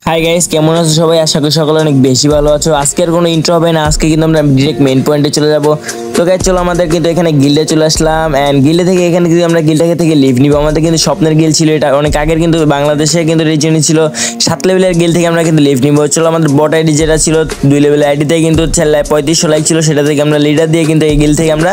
Hi guys, কেমন আছো সবাই? আশা করি সকলে অনেক বেশি ভালো আছো। আজকের কোনো ইন্ট্রো হবে না, আজকে কিন্তু আমরা ডিরেক্ট মেইন পয়েন্টে চলে যাব। তো গাইস চলো, আমাদের কিন্তু এখানে গিল্ডে চলে আসলাম এন্ড গিল্ডে থেকে এখানে কিন্তু আমরা গিল্ডটাকে থেকে লিভ নিব। আমাদের কিন্তু স্বপ্নের গিল্ড ছিল, এটা অনেক আগের, কিন্তু বাংলাদেশে কিন্তু রিজনি ছিল 7 লেভেলের গিল্ড থেকে আমরা কিন্তু লিভ নিব। চলো, আমাদের বট আইডি যেটা ছিল 2 লেভেলের আইডিতে কিন্তু 3500 লাইক ছিল, সেটা থেকে আমরা লিডার দিয়ে কিন্তু এই গিল্ড থেকে আমরা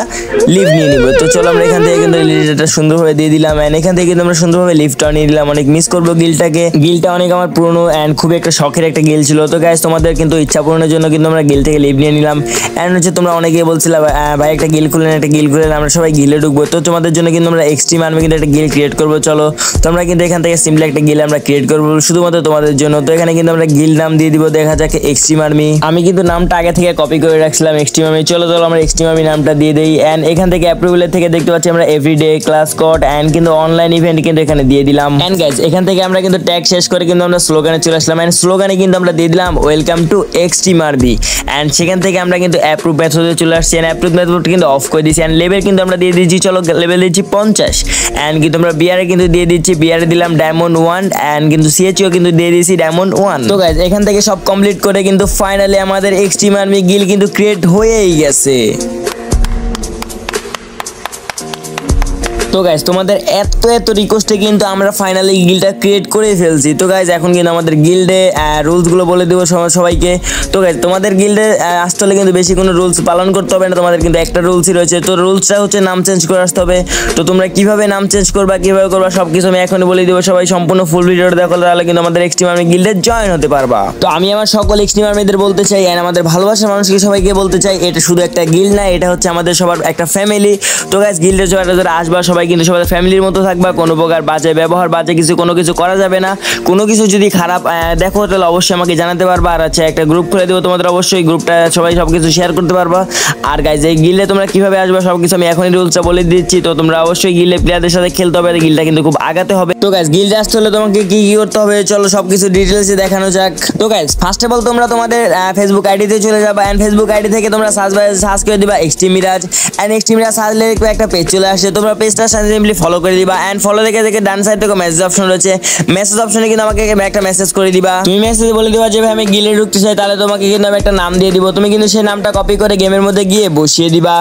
লিভ নিয়ে নিব। তো চলো, আমরা এখান থেকে কিন্তু লিডারটা সুন্দরভাবে দিয়ে দিলাম এন্ড এখান থেকে কিন্তু আমরা সুন্দরভাবে লিভটা নিয়ে নিলাম। অনেক মিস করবো গিল্ডটাকে, গিল্ডটা অনেক আমার পুরনো এন্ড খুবই একটা শখের একটা গিল্ড ছিল। তো গাইস, তোমাদের কিন্তু ইচ্ছা পূরণের জন্য কিন্তু আমরা গিল্ড থেকে লিভ নিয়ে নিলাম এন্ড হচ্ছে তোমরা অনেকেই বলছিলে ভাই একটা গিল্ড খুলেন, একটা গিল্ড খুলেন, আমরা সবাই গিল্ডে ঢুকবো। তো তোমাদের জন্য কিন্তু আমরা এক্সট্রিম আর্মি কিন্তু একটা গিল্ড ক্রিয়েট করবো। চলো, তোমরা কিন্তু এখান থেকে সিম্পলি একটা গিল্ড আমরা ক্রিয়েট করবো শুধুমাত্র তোমাদের জন্য। তো এখানে কিন্তু আমরা গিল্ড নাম দিয়ে দিব, দেখা যাক এক্সট্রিম আর্মি। আমি কিন্তু নামটা আগে থেকে কপি করে রাখছিলাম এক্সট্রিম আর্মি। চলো আমরা এক্সট্রিম আর্মি নামটা দিয়ে দেই এন্ড এখান থেকে অ্যাপ্রুভালের থেকে দেখতে পাচ্ছি আমরা এভরিডে ক্লাস কোড এন্ড কিন্তু অনলাইন ইভেন্ট কিন্তু এখানে দিয়ে দিলাম। এন্ড গাইস, এখান থেকে আমরা কিন্তু ট্যাগ শেষ করে কিন্তু আমরা স্লোগানে চলে আসলাম এন্ড স্লোগানে কিন্তু আমরা দিয়ে দিলাম welcome to extreme army and সেখান থেকে আমরা কিন্তু অ্যাপ্রুভ মেথডে চলে আসছি এন্ড অ্যাপ্রুভ মেথড কিন্তু অফ করে দিয়েছি এন্ড লেভেল কিন্তু আমরা দিয়ে দিচ্ছি, চলো লেভেল দিচ্ছি 50 এন্ড কিন্তু আমরা বিআরে কিন্তু দিয়ে দিচ্ছি, বিআরে দিলাম ডায়মন্ড 1 এন্ড কিন্তু সিএচও কিন্তু দিয়ে দিয়েছি ডায়মন্ড 1। তো গাইস, এখান থেকে সব কমপ্লিট করে কিন্তু ফাইনালি আমাদের এক্সট্রিম আর্মি গিল্ড কিন্তু ক্রিয়েট হয়েই গেছে। তো গাইজ, তোমাদের এত রিকোয়েস্টে কিন্তু আমরা ফাইনালি গিল্ডটা ক্রিয়েট করে ফেলছি। তো গাইজ, এখন কিন্তু আমাদের গিল্ডে রুলসগুলো বলে দেবো সবাইকে। তো গাইজ, তোমাদের গিল্ডে আসতে হলে কিন্তু বেশি কোনো রুলস পালন করতে হবে না, তোমাদের কিন্তু একটা রুলসই রয়েছে। তো রুলসটা হচ্ছে নাম চেঞ্জ করে আসতে হবে। তো তোমরা কিভাবে নাম চেঞ্জ করবা, কিভাবে করবা, সব কিছু আমি এখনই বলে দেবো। সবাই সম্পূর্ণ ফুল ভিডিওটা দেখো, তাহলে কিন্তু আমাদের এক্সট্রিম আর্মি গিল্ডে জয়েন হতে পারবা। তো আমি আমার সকল এক্সট্রিম আর্মিদের বলতে চাই এন্ড আমাদের ভালোবাসার মানুষকে সবাইকে বলতে চাই, এটা শুধু একটা গিল্ড না, এটা হচ্ছে আমাদের সবার একটা ফ্যামিলি। তো গাইজ, গিল্ডে যারা আসবা সবাই কিন্তু সবাই ফ্যামিলির মতো থাকবা, কোনো প্রকার বাজে ব্যবহার, বাজে কোনো কিছু করা যাবে না। কোনো কিছু যদি খারাপ দেখো তাহলে অবশ্যই আমাকে জানাতে পারবা। আর আচ্ছা, একটা গ্রুপ খুলে দেবো তোমাদের, অবশ্যই গ্রুপটা সবাই সবকিছু শেয়ার করতে পারবা। আর গাইজ, এই গিল্ডে তোমরা কিভাবে আসবা সবকিছু আমি এখনই রুলসটা বলে দিচ্ছি। তো তোমরা অবশ্যই গিল্ডে প্লেয়ারদের সাথে খেলতে হবে, গিল্ডটা কিন্তু খুব আগাতে হবে। তো গাইজ, গিল্ডে আসতে হলে তোমাকে কি করতে হবে, চলো সবকিছু ডিটেলসে দেখানো যাক। তো গাইজ, ফার্স্ট অফ অল তোমরা তোমাদের ফেসবুক আইডিতে চলে যাবা এন্ড ফেসবুক আইডি থেকে তোমরা সার্চ করে দিবা extreme Miraj and extreme Miraj সার্চলে একটা পেজ চলে আসে। তোমরা পেজটার সাথে সিম্পলি ফলো করে দিবা এন্ড ফলো দেখে ডান সাইড থেকে মেসেজ অপশন রয়েছে, মেসেজ অপশনে কিন্তু আমাকে একটা মেসেজ করে দিবা। তুমি মেসেজে বলে দিবা যে ভাই আমি গিল্ডে ঢুকতে চাই, তাহলে তোমাকে কিন্তু আমি একটা নাম দিয়ে দিব। তুমি কিন্তু সেই নামটা কপি করে গেমের মধ্যে গিয়ে বসিয়ে দিবা।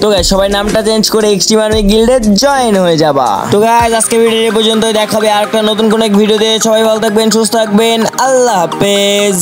তো গাইস, সবাই নামটা চেঞ্জ করে এক্সট্রিম আর্মি গিল্ডে জয়েন হয়ে যাবা। তো গাইস, আজকে ভিডিও এই পর্যন্তই, দেখা হবে আরেকটা নতুন কোন এক ভিডিওতে। সবাই ভালো থাকবেন, সুস্থ থাকবেন, আল্লাহ হাফেজ।